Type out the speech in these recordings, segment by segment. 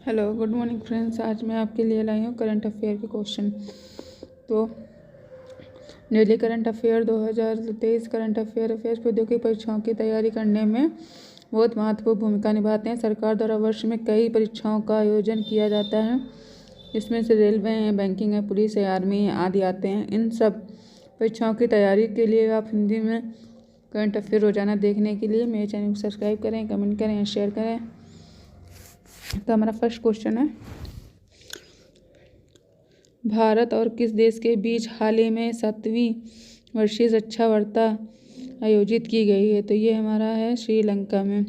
Hello, good morning friends. आज मैं आपके लिए लाई हूँ करंट अफेयर के क्वेश्चन। तो daily current affair 2023 current affair प्रौद्योगिकी परीक्षाओं की तैयारी करने में बहुत महत्वपूर्ण भूमिका निभाते हैं। सरकार द्वारा वर्ष में कई परीक्षाओं का आयोजन किया जाता है, इसमें से रेलवे है, बैंकिंग है, पुलिस है, आर्मी है आदि आते हैं। इन सब परीक्षाओं की तैयारी के लिए आप हिंदी में करंट अफेयर रोजाना देखने के लिए मेरे चैनल को सब्सक्राइब करें, कमेंट करें, शेयर करें। तो हमारा फर्स्ट क्वेश्चन है, भारत और किस देश के बीच हाल ही में 7वीं वर्षीय रक्षा वार्ता आयोजित की गई है? तो ये हमारा है श्रीलंका में।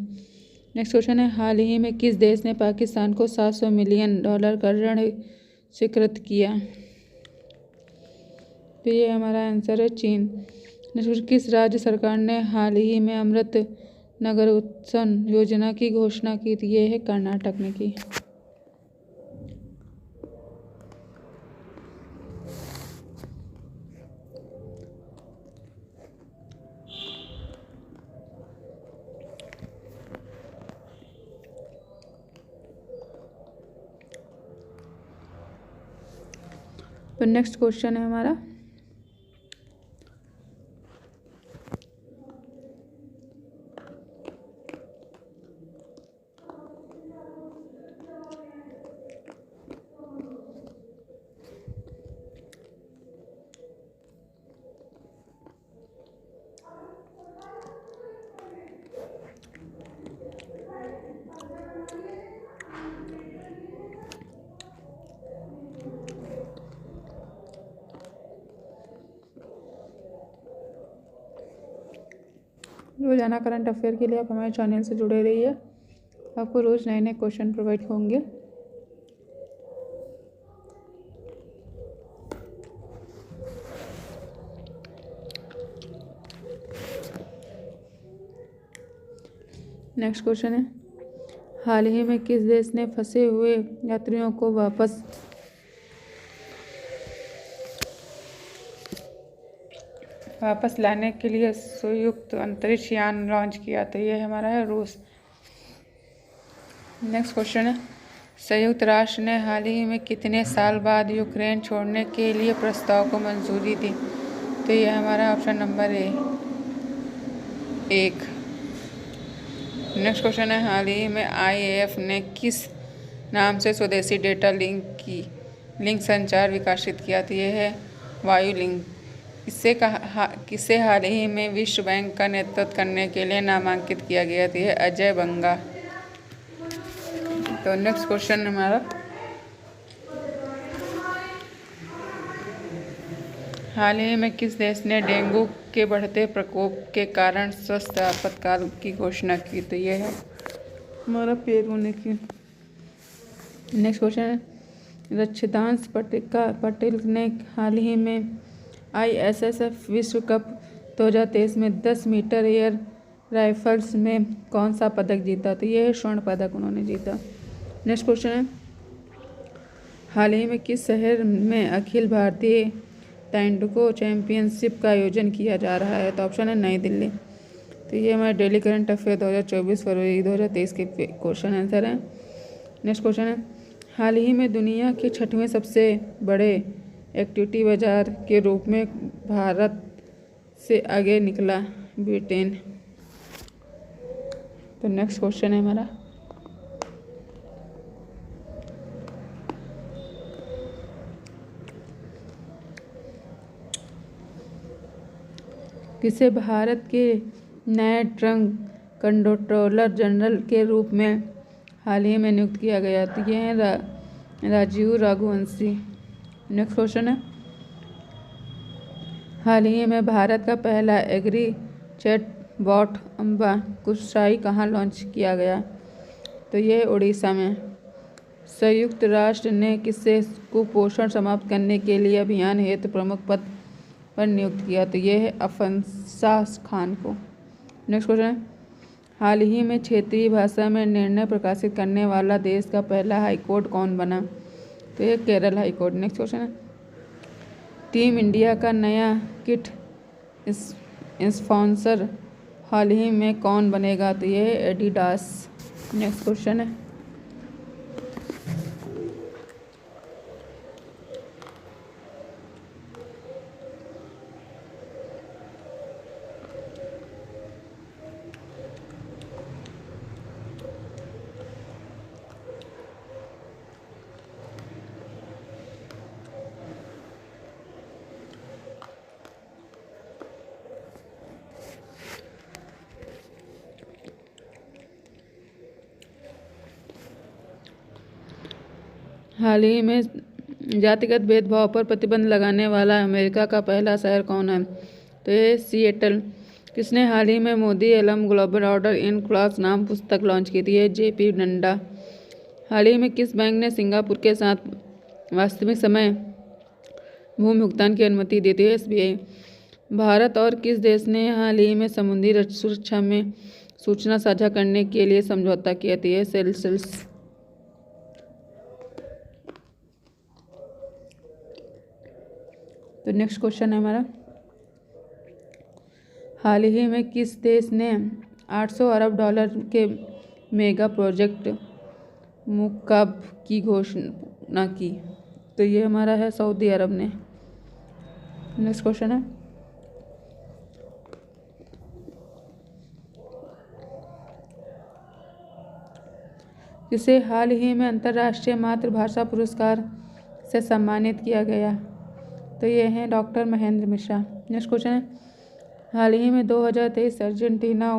नेक्स्ट क्वेश्चन है, हाल ही में किस देश ने पाकिस्तान को $700 मिलियन का ऋण स्वीकृत किया? तो ये हमारा आंसर है चीन। नेक्स्ट, किस राज्य सरकार ने हाल ही में अमृत नगर उत्सव योजना की घोषणा की थी? ये है कर्नाटक ने की। तो नेक्स्ट क्वेश्चन है हमारा, रोजाना करंट अफेयर के लिए आप हमारे चैनल से जुड़े रहिए। आपको रोज़ नए नए क्वेश्चन प्रोवाइड होंगे। नेक्स्ट क्वेश्चन है, हाल ही में किस देश ने फंसे हुए यात्रियों को वापस लाने के लिए संयुक्त अंतरिक्ष यान लॉन्च किया? तो ये हमारा है रूस। नेक्स्ट क्वेश्चन है, संयुक्त राष्ट्र ने हाल ही में कितने साल बाद यूक्रेन छोड़ने के लिए प्रस्ताव को मंजूरी दी? तो ये हमारा option number A 1। Next question है, हाल ही में IAF ने किस नाम से स्वदेशी डेटा लिंक संचार विकसित किया? तो ये है वायु लिंक। किसे हाल ही में विश्व बैंक का नेतृत्व करने के लिए नामांकित किया गया? तो ये अजय बंगा। तो नेक्स्ट क्वेश्चन हमारा, हाल ही में किस देश ने डेंगू के बढ़ते प्रकोप के कारण स्वास्थ्य आपातकाल की घोषणा की? तो ये है हमारा पेरू ने की। नेक्स्ट क्वेश्चन है, रक्षितांश पटेल ने हाल ही में ISSF विश्व कप 2023 में 10 मीटर एयर राइफल्स में कौन सा पदक जीता? तो ये है स्वर्ण पदक उन्होंने जीता। नेक्स्ट क्वेश्चन है, हाल ही में किस शहर में अखिल भारतीय ताइक्वांडो चैंपियनशिप का आयोजन किया जा रहा है? तो ऑप्शन है नई दिल्ली। तो ये हमारे डेली करंट अफेयर 2024 फरवरी 2023 के क्वेश्चन आंसर हैं। नेक्स्ट क्वेश्चन है, हाल ही में दुनिया के 6वें सबसे बड़े इक्विटी बाजार के रूप में भारत से आगे निकला ब्रिटेन। तो नेक्स्ट क्वेश्चन है हमारा, किसे भारत के नए ट्रक कंट्रोलर जनरल के रूप में हाल ही में नियुक्त किया गया? तो ये है राजीव रघुवंशी। नेक्स्ट क्वेश्चन है, हाल ही में भारत का पहला एग्री चैट बॉट अंकुशाई कहाँ लॉन्च किया गया? तो ये उड़ीसा में। संयुक्त राष्ट्र ने किसे कुपोषण समाप्त करने के लिए अभियान हेतु प्रमुख पद पर नियुक्त किया? तो ये है अफसाना खान को। नेक्स्ट क्वेश्चन है, हाल ही में क्षेत्रीय भाषा में निर्णय प्रकाशित करने वाला देश का पहला हाईकोर्ट कौन बना? तो ये केरल हाईकोर्ट। नेक्स्ट क्वेश्चन है, टीम इंडिया का नया किट स्पॉन्सर हाल ही में कौन बनेगा? तो ये है एडिडास। नेक्स्ट क्वेश्चन है, हाल ही में जातिगत भेदभाव पर प्रतिबंध लगाने वाला अमेरिका का पहला शहर कौन है? तो ये सिएटल। किसने हाल ही में मोदी एलम ग्लोबल ऑर्डर इन क्लास नाम पुस्तक लॉन्च की थी? है जेपी नड्डा। हाल ही में किस बैंक ने सिंगापुर के साथ वास्तविक समय भूमि भुगतान की अनुमति दी थी? एसबीआई। भारत और किस देश ने हाल ही में समुद्री सुरक्षा में सूचना साझा करने के लिए समझौता किया था? सेशेल्स। तो नेक्स्ट क्वेश्चन है हमारा, हाल ही में किस देश ने 800 अरब डॉलर के मेगा प्रोजेक्ट मुकाब की घोषणा की? तो ये हमारा है सऊदी अरब ने। नेक्स्ट क्वेश्चन है, जिसे हाल ही में अंतर्राष्ट्रीय मातृभाषा पुरस्कार से सम्मानित किया गया? तो ये हैं doctor Mahendra Mishra. Next question है, हाल ही में 2023 अर्जेंटीना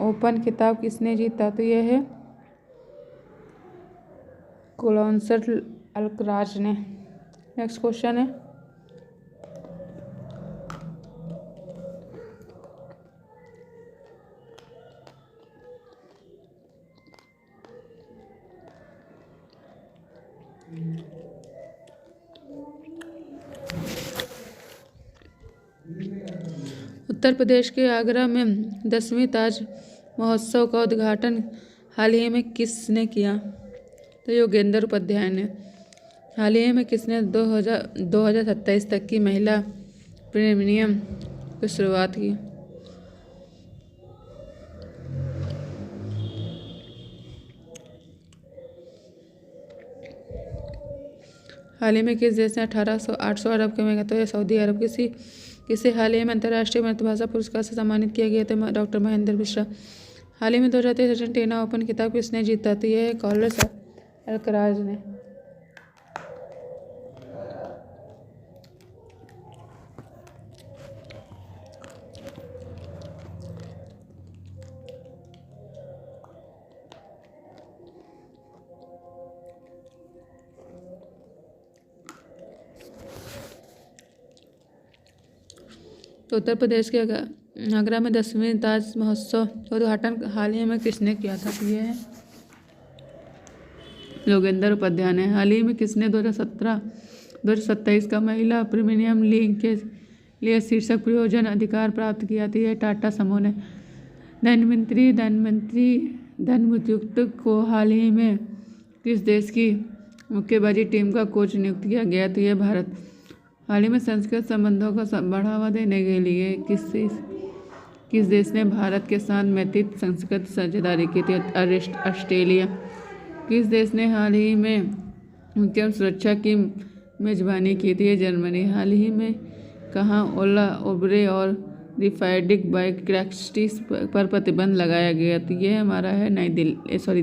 ओपन खिताब किसने जीता? तो ये है कार्लोस अल्कराज ने। नेक्स्ट क्वेश्चन है, उत्तर प्रदेश के आगरा में 10वीं ताज महोत्सव का उद्घाटन हाल ही में किसने किया? तो योगेंद्र उपाध्याय ने। हाल ही में किसने 2027 तक की महिला प्रीमियम की शुरुआत की? हाल ही में किस देश ने 800 अरब के मेगा? तो यह सऊदी अरब। किसे हाल ही में अंतर्राष्ट्रीय मातृभाषा पुरस्कार से सम्मानित किया गया था? डॉक्टर महेंद्र मिश्रा। हाल ही में 2023 अर्जेंटीना ओपन खिताब किसने जीता? तो यह है कार्लोस अल्कराज ने। तो उत्तर प्रदेश के आगरा में 10वीं ताज महोत्सव का उद्घाटन हाल ही में किसने किया था? ये है योगेंद्र उपाध्याय ने। हाल ही में किसने 2027 का महिला प्रीमियम लीग के लिए शीर्षक प्रयोजन अधिकार प्राप्त किया था? ये टाटा समूह ने। धनवंतरी धनमुक्त को हाल ही में किस देश की मुक्केबाजी टीम का कोच नियुक्त किया गया? तो यह भारत। हाल ही में संस्कृत संबंधों को बढ़ावा देने के लिए किस देश ने भारत के साथ मैत्री संस्कृत साझेदारी की थी? ऑस्ट्रेलिया। किस देश ने हाल ही में उद्यम सुरक्षा की मेजबानी की थी? जर्मनी। हाल ही में कहाँ ओला उबेर और रिफाइंड बाइक टैक्सीज पर प्रतिबंध लगाया गया? तो ये हमारा है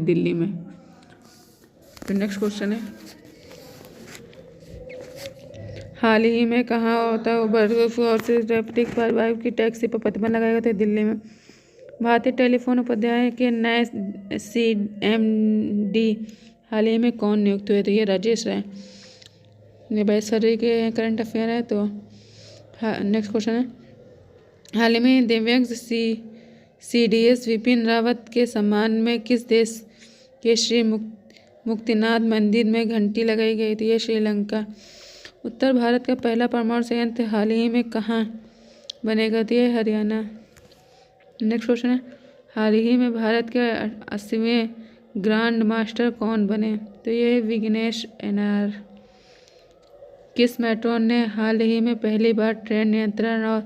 दिल्ली में। तो नेक्स्ट क्वेश्चन है, हाल ही में कहाँ होता उबर और इलेक्ट्रिक बाइक की टैक्सी पर प्रतिबंध लगाया गया था? दिल्ली में। भारतीय टेलीफोन उपाध्याय के नए CMD हाल ही में कौन नियुक्त हुए थे? ये राजेश राय। ये 22 फरवरी के करंट अफेयर है। तो नेक्स्ट क्वेश्चन है, हाल ही में दिव्यांग CDS विपिन रावत के सम्मान में किस देश के श्री मुक्तिनाथ मंदिर में घंटी लगाई गई थी? ये श्रीलंका। उत्तर भारत का पहला परमाणु संयंत्र हाल ही में कहाँ बनेगा? तो ये हरियाणा। नेक्स्ट क्वेश्चन है, हाल ही में भारत के 80वें ग्रैंड मास्टर कौन बने? तो ये विघ्नेश NR। किस मेट्रो ने हाल ही में पहली बार ट्रेन नियंत्रण और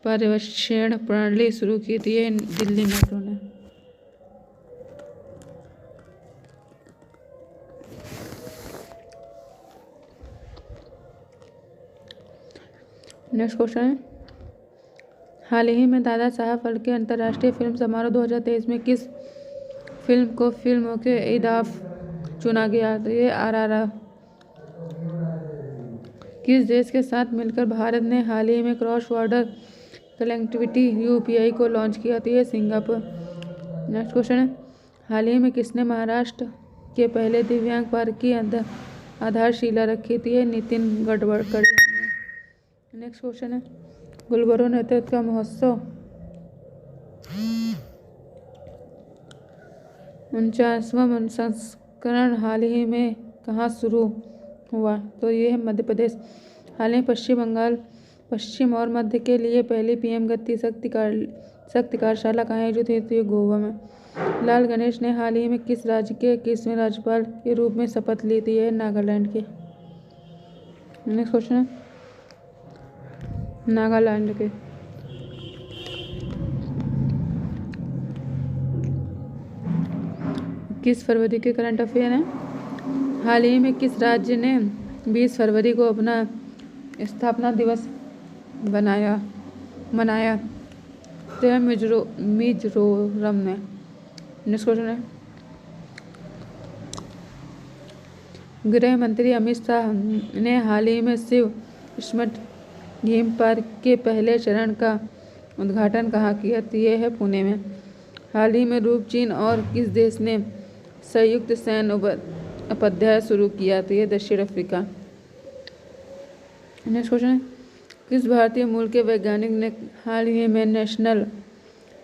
पर्यवेक्षण प्रणाली शुरू की थी? ये दिल्ली मेट्रो ने। नेक्स्ट क्वेश्चन है, हाल ही में दादा साहब फाल्के अंतर्राष्ट्रीय फिल्म समारोह 2023 में किस फिल्म को फिल्मों के इनाम चुना गया? तो ये RRR। किस देश के साथ मिलकर भारत ने हाल ही में क्रॉस बॉर्डर कनेक्टिविटी UPI को लॉन्च किया? तो ये सिंगापुर। नेक्स्ट क्वेश्चन है, हाल ही में किसने महाराष्ट्र के पहले दिव्यांग पार्क की आधारशिला रखी थी? नितिन गडकरी। नेक्स्ट क्वेश्चन है, गुलबर्गा नृत्य का महोत्सव 49वां संस्करण हाल ही में कहाँ शुरू हुआ? तो ये है मध्य प्रदेश। हाल ही पश्चिम बंगाल, पश्चिम और मध्य के लिए पहली पीएम गति शक्ति कार्यशाला कहाँ आयोजित हुई थी? गोवा में। लाल गणेश ने हाल ही में किस राज्य के 21वें राज्यपाल के रूप में शपथ ली थी? है नागालैंड के। नेक्स्ट क्वेश्चन है, नागालैंड के 21 फरवरी के करंट अफेयर है। हाल ही में किस राज्य ने 20 फरवरी को अपना स्थापना दिवस मनाया? तो है मिजोरम ने। नेक्स्ट क्वेश्चन है, गृह मंत्री अमित शाह ने हाल ही में शिव स्मृति थीम पार्क के पहले चरण का उद्घाटन कहाँ किया? तो ये है पुणे में। हाल ही में रूस, चीन और किस देश ने संयुक्त सैन्य उपाध्याय शुरू किया? तो ये दक्षिण अफ्रीका। नेक्स्ट क्वेश्चन है, किस भारतीय मूल के वैज्ञानिक ने हाल ही में national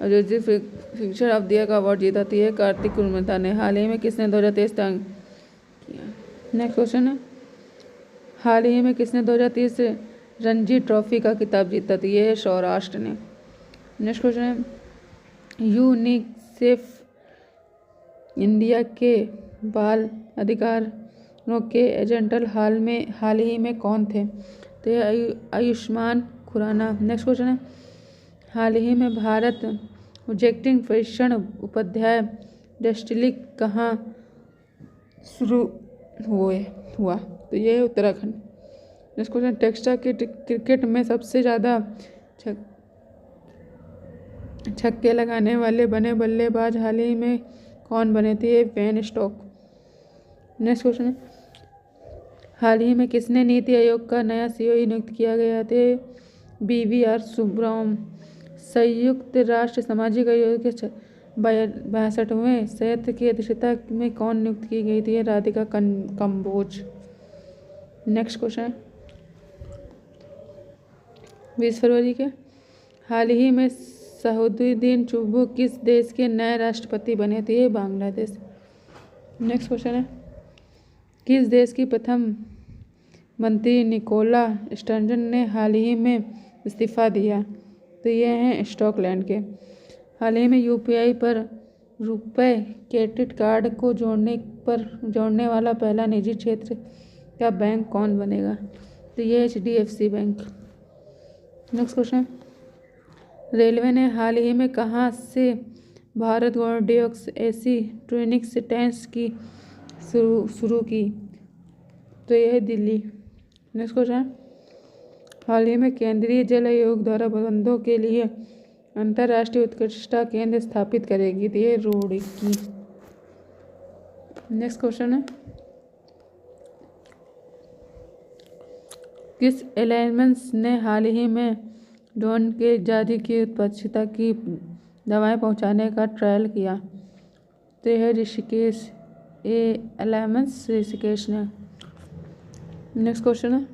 music fiction of the year का अवार्ड जीता? तो ये कार्तिक उर्मिला ने। हाल ही में किसने 2023 किया? नेक्स्ट क्वेश्चन है, हाल ही में किसने 2023 रणजी ट्रॉफी का खिताब जीता? तो ये है सौराष्ट्र ने। नेक्स्ट क्वेश्चन है, यूनिसेफ इंडिया के बाल अधिकारों के एजेंट हाल ही में कौन थे? तो ये आयुष्मान खुराना। नेक्स्ट क्वेश्चन है, हाल ही में भारत प्रोजेक्टिंग प्रशिक्षण उपाध्याय डिस्टिलिंग कहाँ शुरू हुआ? तो ये Uttarakhand. Next question, test cricket में सबसे ज़्यादा छक्के लगाने वाले बने बल्लेबाज हाल ही में कौन बने थे? Ben Stokes. नेक्स्ट क्वेश्चन है, हाल ही में किसने नीति आयोग का नया सीईओ नियुक्त किया गया? थे BVR सुब्रमण्यम। संयुक्त राष्ट्र सामाजिक आयोग के 62वें सत्र की अध्यक्षता में कौन नियुक्त की गई थी? राधिका कंबोज। नेक्स्ट क्वेश्चन है, 20 फरवरी के हाल ही में सलाहुद्दीन चुब्बू किस देश के नए राष्ट्रपति बने थे? बांग्लादेश। नेक्स्ट क्वेश्चन है, किस देश की प्रथम मंत्री निकोला स्टर्जन ने हाल ही में इस्तीफा दिया? तो ये हैं स्कॉटलैंड के। हाल ही में UPI पर रुपए क्रेडिट कार्ड को जोड़ने वाला पहला निजी क्षेत्र का बैंक कौन बनेगा? तो ये HDFC bank. Next question, railway ने हाल ही में कहाँ से भारत गौड़ियोक्स AC ट्रेनिंग टेंस की शुरू की? तो यह है दिल्ली। नेक्स्ट क्वेश्चन, हाल ही में केंद्रीय जल आयोग द्वारा प्रबंधों के लिए अंतर्राष्ट्रीय उत्कृष्टता केंद्र स्थापित करेगी? तो ये रुड़की। नेक्स्ट क्वेश्चन है, किस एलायंस ने हाल ही में ड्रोन के जारी की उत्पादकता की दवाएं पहुंचाने का ट्रायल किया? तो यह ऋषिकेश एलायंस ऋषिकेश ने। नेक्स्ट क्वेश्चन है,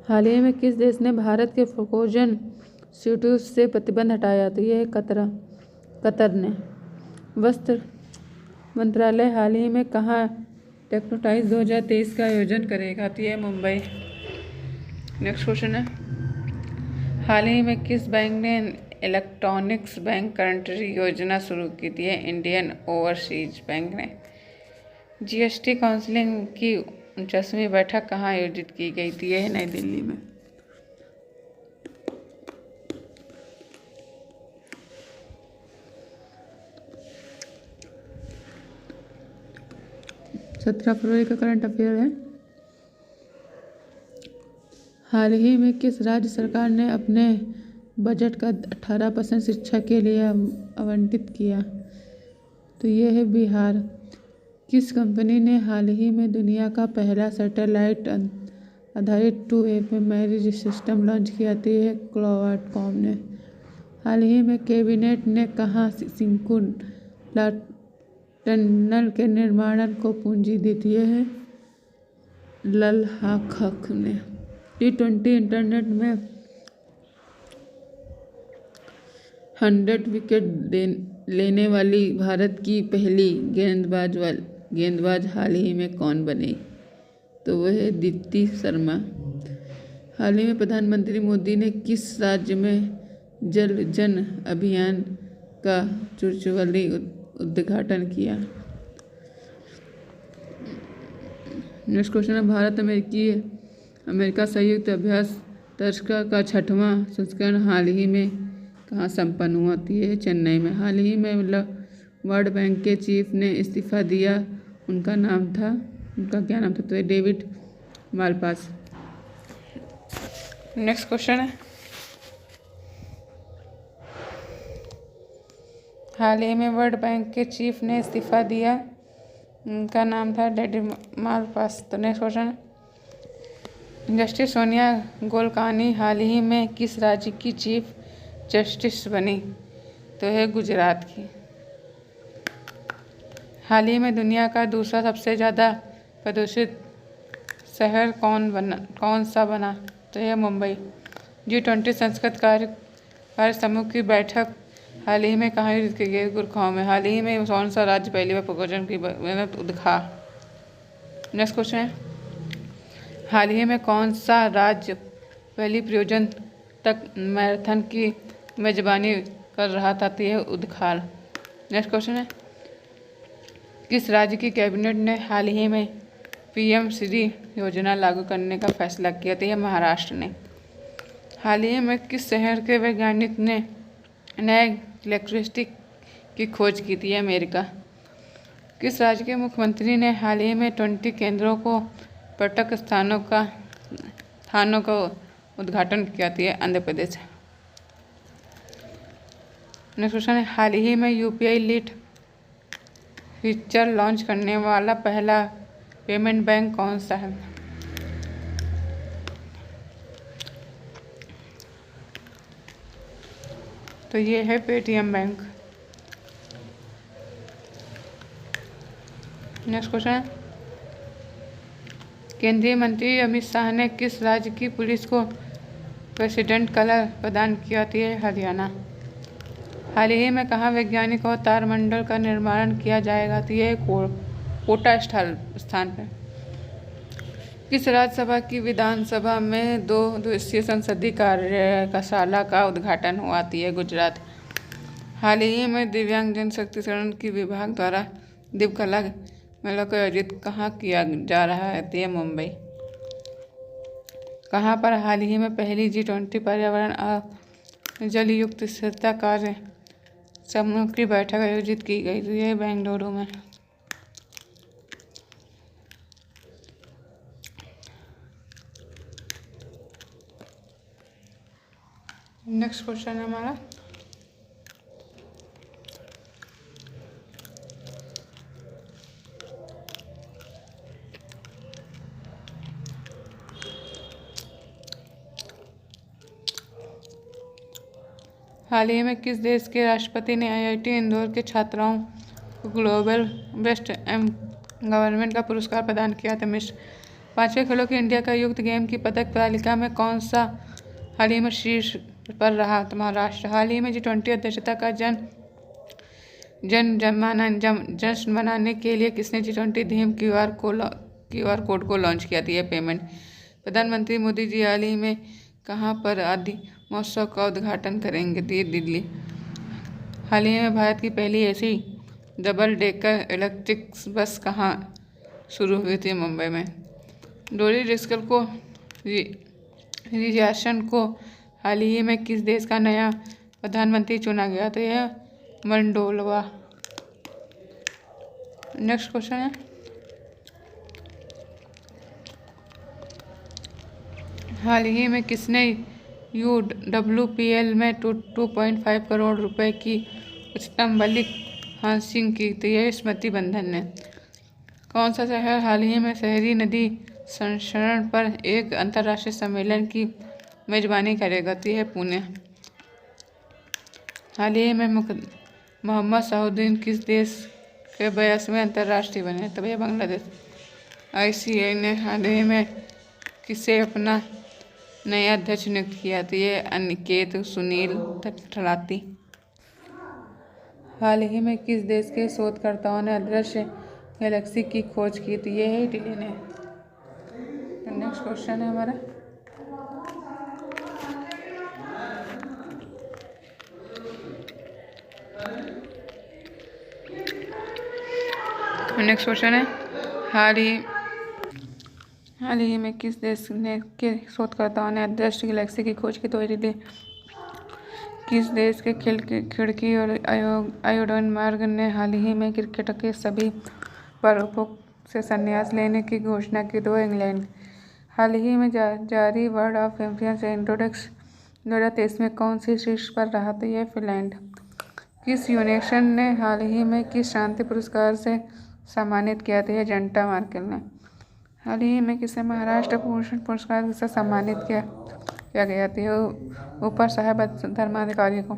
हाल ही में किस देश ने भारत के फ्रोजन सीफूड से प्रतिबंध हटाया? तो यह है कतर ने। वस्त्र मंत्रालय हाल ही में कहाँ टेक्नोटाइज 2023 का आयोजन करेगा? तो यह मुंबई। नेक्स्ट क्वेश्चन है, हाल ही में किस बैंक ने इलेक्ट्रॉनिक्स बैंक करंटरी योजना शुरू की थी? इंडियन ओवरसीज बैंक ने। GST काउंसिल की 49वीं बैठक कहाँ आयोजित की गई थी? यह नई दिल्ली में। सत्रह फरवरी का करंट अफेयर है। हाल ही में किस राज्य सरकार ने अपने बजट का 18% शिक्षा के लिए आवंटित किया? तो ये है बिहार। किस कंपनी ने हाल ही में दुनिया का पहला सैटेलाइट आधारित 2-way मैरिज सिस्टम लॉन्च किया? तो ये है क्वालकॉम ने। हाल ही में कैबिनेट ने कहाँ टनल के निर्माण को पूंजी दी थी है लल्हाख ने। T20 इंटरनेट में 100 विकेट लेने वाली भारत की पहली गेंदबाज हाल ही में कौन बनी? तो वह है दीप्ति शर्मा। हाल ही में प्रधानमंत्री मोदी ने किस राज्य में जल जन अभियान का वर्चुअली उद्घाटन किया? नेक्स्ट क्वेश्चन है, भारत अमेरिका संयुक्त अभ्यास तर्क का 6वां संस्करण हाल ही में कहाँ संपन्न हुआ? ये चेन्नई में। हाल ही में वर्ल्ड बैंक के चीफ ने इस्तीफा दिया, उनका क्या नाम था? तो डेविड मालपास। नेक्स्ट क्वेश्चन है, हाल ही में वर्ल्ड बैंक के चीफ ने इस्तीफा दिया, उनका नाम था डेविड मालपास। तो नेक्स्ट क्वेश्चन है, जस्टिस सोनिया गोलकानी हाल ही में किस राज्य की चीफ जस्टिस बनी? तो है गुजरात की। हाल ही में दुनिया का दूसरा सबसे ज़्यादा प्रदूषित शहर कौन सा बना? तो यह मुंबई। G20 संस्कृत कार्य समूह की बैठक हाल ही में कहाँ आयोजित की गई? गुड़गांव में। हाल ही में कौन सा राज्य पहली बार भोजन की उद्घा? नेक्स्ट क्वेश्चन है, हाल ही में कौन सा राज्य पहली प्रयोजन तक मैराथन की मेजबानी कर रहा था? तो यह उदखाल। नेक्स्ट क्वेश्चन है, किस राज्य की कैबिनेट ने हाल ही में PM श्री योजना लागू करने का फैसला किया? तो यह महाराष्ट्र ने। हाल ही में किस शहर के वैज्ञानिक ने नए इलेक्ट्रिसिटी की खोज की थी? अमेरिका। किस राज्य के मुख्यमंत्री ने हाल ही में 20 केंद्रों को पर्यटक स्थानों का उद्घाटन किया था? आंध्र प्रदेश। नेक्स्ट क्वेश्चन है, हाल ही में UPI लिट फीचर लॉन्च करने वाला पहला पेमेंट बैंक कौन सा है? तो ये है पेटीएम बैंक। नेक्स्ट क्वेश्चन है, केंद्रीय मंत्री अमित शाह ने किस राज्य की पुलिस को प्रेसिडेंट कलर प्रदान किया? है हरियाणा। हाल ही में कहाँ वैज्ञानिक और तारमंडल का निर्माण किया जाएगा? तो ये कोटा स्थान पर। किस राज्यसभा की विधानसभा में 2 दिवसीय संसदीय कार्यशाला का उद्घाटन हुआ? है गुजरात। हाल ही में दिव्यांगजन सशक्तिकरण की विभाग द्वारा दिव्यकला मेला को आयोजित कहाँ किया जा रहा है? तो मुंबई। कहाँ पर हाल ही में पहली G20 पर्यावरण और जलयुक्त स्थिरता कार्य समूह की बैठक आयोजित की गई? तो यह बेंगलुरु में। नेक्स्ट क्वेश्चन है हमारा, हाल ही में किस देश के राष्ट्रपति ने IIT इंदौर के छात्राओं को ग्लोबल बेस्ट गवर्नमेंट का पुरस्कार प्रदान किया था? मिस्र। 5वें खेलो के इंडिया का युक्त गेम की पदक तालिका में कौन सा हाल ही में शीर्ष पर रहा? तो महाराष्ट्र। हाल ही में G20 अध्यक्षता का जश्न मनाने के लिए किसने G20 थीम QR कोड को लॉन्च किया? था पेमेंट। प्रधानमंत्री मोदी जी हाल ही में कहाँ पर आदि महोत्सव का उद्घाटन करेंगे? तो दिल्ली। हाल ही में भारत की पहली ऐसी डबल डेकर इलेक्ट्रिक बस कहाँ शुरू हुई थी? मुंबई में। डोरी डिस्कल को रियासन को हाल ही में किस देश का नया प्रधानमंत्री चुना गया? तो यह मोल्डोवा। नेक्स्ट क्वेश्चन है, हाल ही में किसने UWPL में 2.5 करोड़ रुपए की उच्चतम बल्क हासिल की? तो यह स्मृति बंधन ने। कौन सा शहर हाल ही में शहरी नदी संरक्षण पर एक अंतर्राष्ट्रीय सम्मेलन की मेजबानी करेगा? तो यह पुणे। हाल ही में मोहम्मद शाहुद्दीन किस देश के 82वें अंतर्राष्ट्रीय बने, तो भैया बांग्लादेश। ICA ने हाल ही में किसे अपना नया अध्यक्ष नियुक्त किया, तो ये अनिकेत सुनील ठलाती। हाल ही में किस देश के शोधकर्ताओं ने अदृश्य गैलेक्सी की खोज की, तो ये है इटली ने। तो नेक्स्ट क्वेश्चन है हमारा, नेक्स्ट क्वेश्चन है हाल ही में किस देश ने के शोधकर्ताओं ने अदृश्य गैलेक्सी की खोज की, तो इटली। किस देश के खिड़की और आयोडन मार्ग ने हाल ही में क्रिकेट के सभी प्रारूपों से संन्यास लेने की घोषणा की, तो इंग्लैंड। हाल ही में जारी वर्ल्ड ऑफ इंफ्लुएंस इंडेक्स 2023 में कौन सी शीर्ष पर रहा, तो यह फिनलैंड। किस यूनेस्को ने हाल ही में किस शांति पुरस्कार से सम्मानित किया, तो यह जनता मार्केल ने। हाल ही में किसे महाराष्ट्र भूषण पुरस्कार से सम्मानित किया गया था, ऊपर साहब धर्माधिकारी को।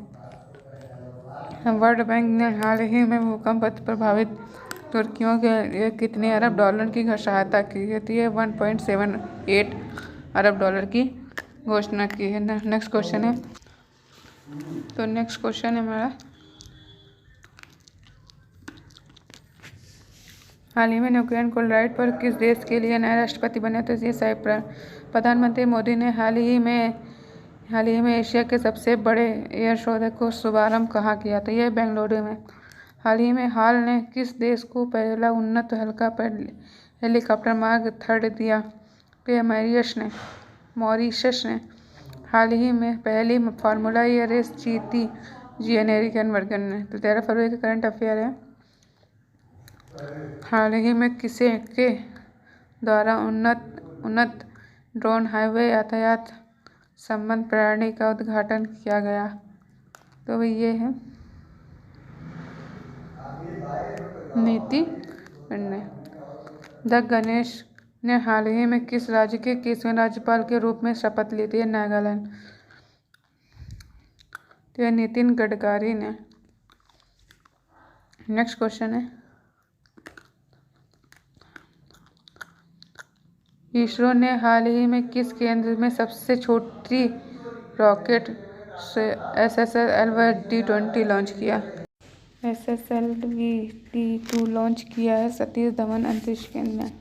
वर्ल्ड बैंक ने हाल ही में भूकंप प्रभावित तुर्कियों के लिए कितने अरब डॉलर की सहायता की है, तो ये 1.78 अरब डॉलर की घोषणा की है। नेक्स्ट क्वेश्चन है, तो नेक्स्ट क्वेश्चन है हमारा, हाल ही में यूक्रेन कोलराइड पर किस देश के लिए नए राष्ट्रपति बने, तो ये साइप्रस। प्रधानमंत्री मोदी ने हाल ही में एशिया के सबसे बड़े एयर शो को शुभारंभ कहाँ किया, तो यह बेंगलुरु में। हाल ही में हाल ने किस देश को पहला उन्नत हल्का हेलीकॉप्टर मार्क 3 दिया, तो मॉरिशस ने। हाल ही में पहली फार्मूला ई रेस जीती अमेरिकन वर्जन ने। तो 13 फरवरी का करंट अफेयर है। हाल ही में किसे के द्वारा उन्नत ड्रोन हाईवे यातायात संबंध प्रणाली का उद्घाटन किया गया, तो ये है नीति ने। द गणेश ने हाल ही में किस राज्य के 21वें राज्यपाल के रूप में शपथ ली थी, नागालैंड। तो यह नितिन गडकरी ने। नेक्स्ट क्वेश्चन है, इसरो ने हाल ही में किस केंद्र में सबसे छोटी रॉकेट SSLV-D20 लॉन्च किया, SSLV-D2 लॉन्च किया है सतीश धवन अंतरिक्ष केंद्र में।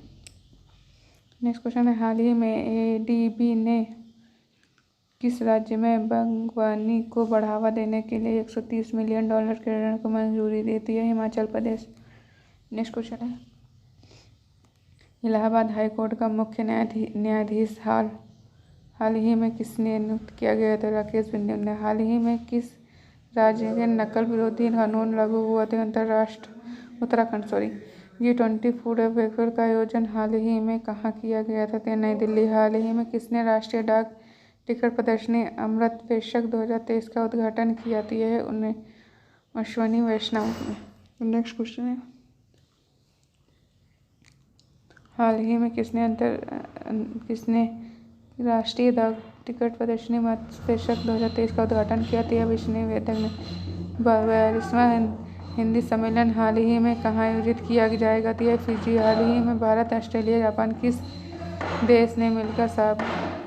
नेक्स्ट क्वेश्चन है, हाल ही में ADB ने किस राज्य में बागवानी को बढ़ावा देने के लिए $130 मिलियन के ऋण को मंजूरी दी थी, हिमाचल प्रदेश। नेक्स्ट क्वेश्चन है, इलाहाबाद हाई कोर्ट का मुख्य न्यायाधीश हाल ही में किसने नियुक्त किया गया था, राकेश बिंदु ने। हाल ही में किस राज्य के नकल विरोधी कानून लागू हुआ था, उत्तराखंड। G20 फूड फेस्टिवल का आयोजन हाल ही में कहाँ किया गया था, नई दिल्ली। हाल ही में किसने राष्ट्रीय डाक टिकट प्रदर्शनी अमृत प्रेषक 2023 का उद्घाटन किया, तो यह है अश्विनी वैष्णव ने। नेक्स्ट क्वेश्चन है, हाल ही में किसने राष्ट्रीय डाक टिकट प्रदर्शनी अमृत प्रेषक 2023 का उद्घाटन किया, तो यह विष्णु वेदक ने। 42वां हिंदी सम्मेलन हाल ही में कहाँ आयोजित किया जाएगा, तो यह फिजी। हाल ही में भारत, ऑस्ट्रेलिया, जापान किस देश ने मिलकर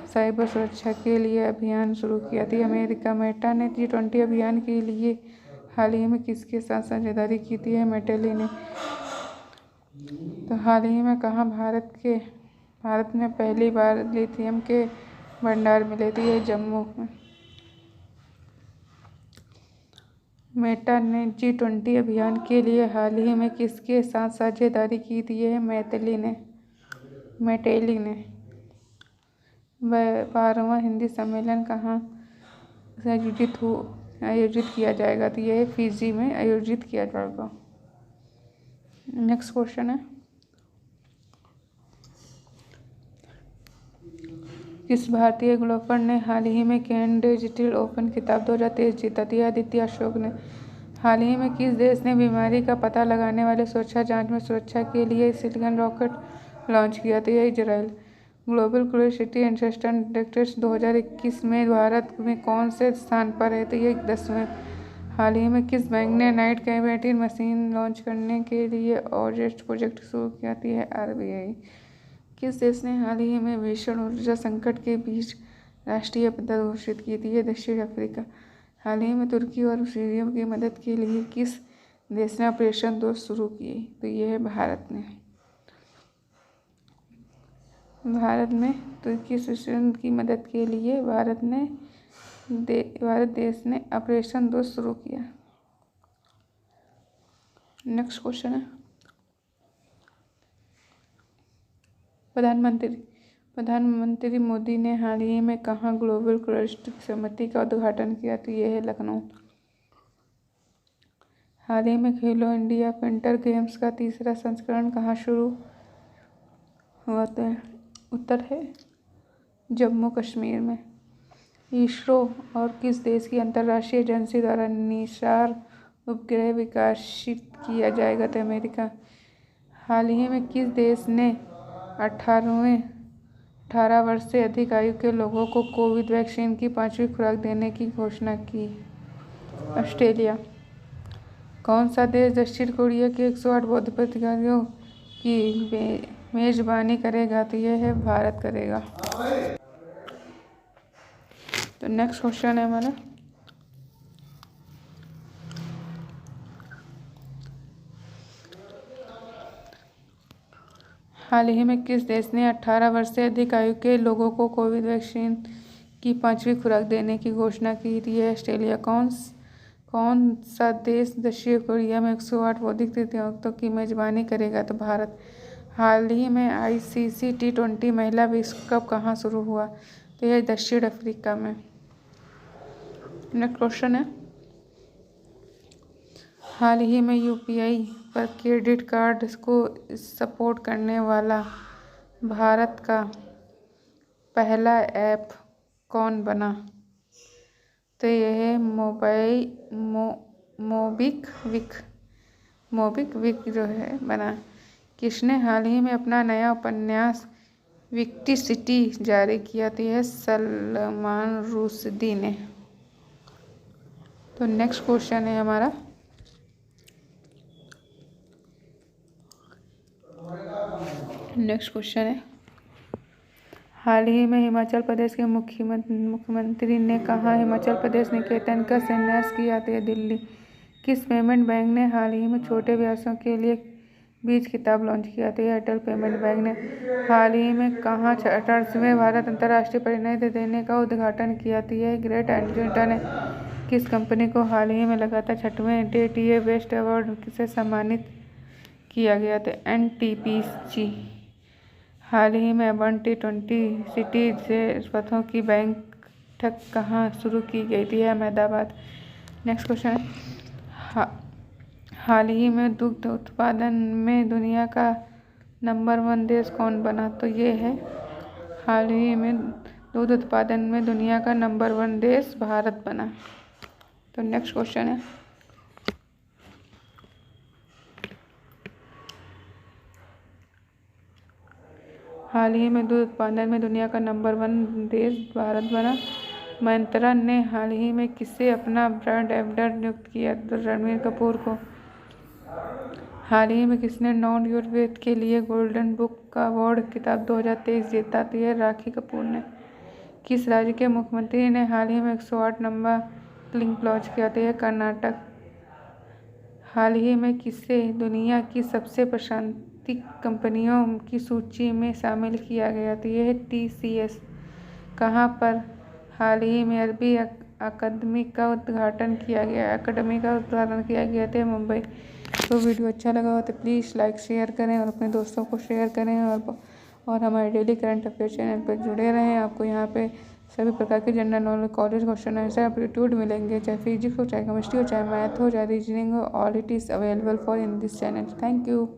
साइबर सुरक्षा के लिए अभियान शुरू किया था, अमेरिका। मेटा ने G20 अभियान के लिए हाल ही में किसके साथ साझेदारी की थी, मेटेली ने। तो हाल ही में कहाँ भारत में पहली बार लिथियम के भंडार मिले थे, यह जम्मू में। मेटा ने G20 अभियान के लिए हाल ही में किसके साथ साझेदारी की थी, यह मेटेली ने। 12वां हिंदी सम्मेलन कहाँ आयोजित किया जाएगा, तो यह फिजी में आयोजित किया जाएगा। नेक्स्ट क्वेश्चन है, किस भारतीय गोल्फर ने हाल ही में कैन डिजिटल ओपन खिताब 2023 जीता, तो आदित्य अशोक ने। हाल ही में किस देश ने बीमारी का पता लगाने वाले सुरक्षा जांच में सुरक्षा के लिए सिलिकॉन रॉकेट लॉन्च किया, तो Israel. Global curiosity ancestor index 2021 में भारत में कौन से स्थान पर है, तो ये 10वें। हाल ही में किस बैंक ने नाइट कैबिनेट मशीन लॉन्च करने के लिए ऑरेस्ट प्रोजेक्ट शुरू किया? तो है RBI। किस देश ने हाल ही में भीषण ऊर्जा संकट के बीच राष्ट्रीय आपदा घोषित की थी? है दक्षिण अफ्रीका। हाल ही में तुर्की और सीरिया की मदद के लिए किस देश ने ऑपरेशन दोस्त शुरू किए? तो ये है भारत ने। भारत में तुर्की सीरिया की मदद के लिए भारत देश ने ऑपरेशन दोस्त शुरू किया। नेक्स्ट क्वेश्चन है प्रधानमंत्री मोदी ने हाल ही में कहाँ ग्लोबल क्लस्टर समिति का उद्घाटन किया? तो ये है लखनऊ। हाल ही में खेलो इंडिया विंटर गेम्स का तीसरा संस्करण कहाँ शुरू हुआ? तो उत्तर है जम्मू कश्मीर में। इसरो और किस देश की अंतर्राष्ट्रीय एजेंसी द्वारा निसार उपग्रह विकसित किया जाएगा? तो अमेरिका। हाल ही में किस देश ने 18 वर्ष से अधिक आयु के लोगों को कोविड वैक्सीन की 5वीं खुराक देने की घोषणा की? ऑस्ट्रेलिया। कौन सा देश दक्षिण कोरिया के 108 बौद्ध प्रतिनिधियों की मेजबानी करेगा? तो यह है भारत करेगा। तो नेक्स्ट क्वेश्चन है हमारा हाल ही में किस देश ने 18 वर्ष से अधिक आयु के लोगों को कोविड वैक्सीन की 5वीं खुराक देने की घोषणा की थी? है ऑस्ट्रेलिया। कौन सा देश दक्षिण कोरिया में 108 बौद्धिक प्रतियोगिताओं की मेजबानी करेगा? तो भारत। हाल ही में ICC T20 महिला विश्व कप कहाँ शुरू हुआ? तो यह दक्षिण अफ्रीका में। नेक्स्ट क्वेश्चन है हाल ही में UPI पर क्रेडिट कार्ड को सपोर्ट करने वाला भारत का पहला ऐप कौन बना? तो यह है मोबिक्विक जो है बना। किसने हाल ही में अपना नया उपन्यास विक्टी सिटी जारी किया? तो यह सलमान रुश्दी ने। तो नेक्स्ट क्वेश्चन है हमारा हाल ही में हिमाचल प्रदेश के मुख्यमंत्री ने कहा हिमाचल प्रदेश निकेतन का शिलान्यास किया? तो दिल्ली। किस पेमेंट बैंक ने हाल ही में छोटे व्यवसायों के लिए बीज किताब लॉन्च किया? तो अटल पेमेंट बैंक ने। हाल ही में कहाँ 18वें भारत अंतर्राष्ट्रीय परिणय देने का उद्घाटन किया? तो यह ग्रेट एटलांटा ने। किस कंपनी को हाल ही में लगातार 6वें DTA बेस्ट अवार्ड से सम्मानित किया गया? तो NTPC। हाल ही में अर्बन T20 सिटी से पथों की बैठक कहाँ शुरू की गई थी? अहमदाबाद। नेक्स्ट क्वेश्चन है हाल ही में दुग्ध उत्पादन में दुनिया का नंबर 1 देश कौन बना? तो ये है हाल ही में दूध उत्पादन में दुनिया का नंबर 1 देश भारत बना। तो नेक्स्ट क्वेश्चन है हाल ही में दूध उत्पादन में दुनिया का नंबर 1 देश भारत बना। मंत्रा ने हाल ही में किसे अपना ब्रांड एम्बेसडर नियुक्त किया? तो रणबीर कपूर को। हाल ही में किसने नॉन आयुर्वेद के लिए गोल्डन बुक का अवार्ड किताब 2023 जीता? तो यह राखी कपूर ने। किस राज्य के मुख्यमंत्री ने हाल ही में 108 नंबर क्लिनिक लॉन्च किया? तो यह कर्नाटक। हाल ही में किसे दुनिया की सबसे प्रशांतिक कंपनियों की सूची में शामिल किया गया? तो यह है TCS। कहाँ पर हाल ही में अरबी अकादमी का उद्घाटन किया गया? था मुंबई। तो वीडियो अच्छा लगा हो तो प्लीज़ लाइक शेयर करें और अपने दोस्तों को शेयर करें और हमारे डेली करंट अफेयर चैनल पर जुड़े रहें। आपको यहाँ पे सभी प्रकार के general knowledge college question answer aptitude मिलेंगे, चाहे फिजिक्स हो, चाहे केमिस्ट्री हो, चाहे मैथ हो, चाहे रीजनिंग हो। All it is available for in this channel. Thank you.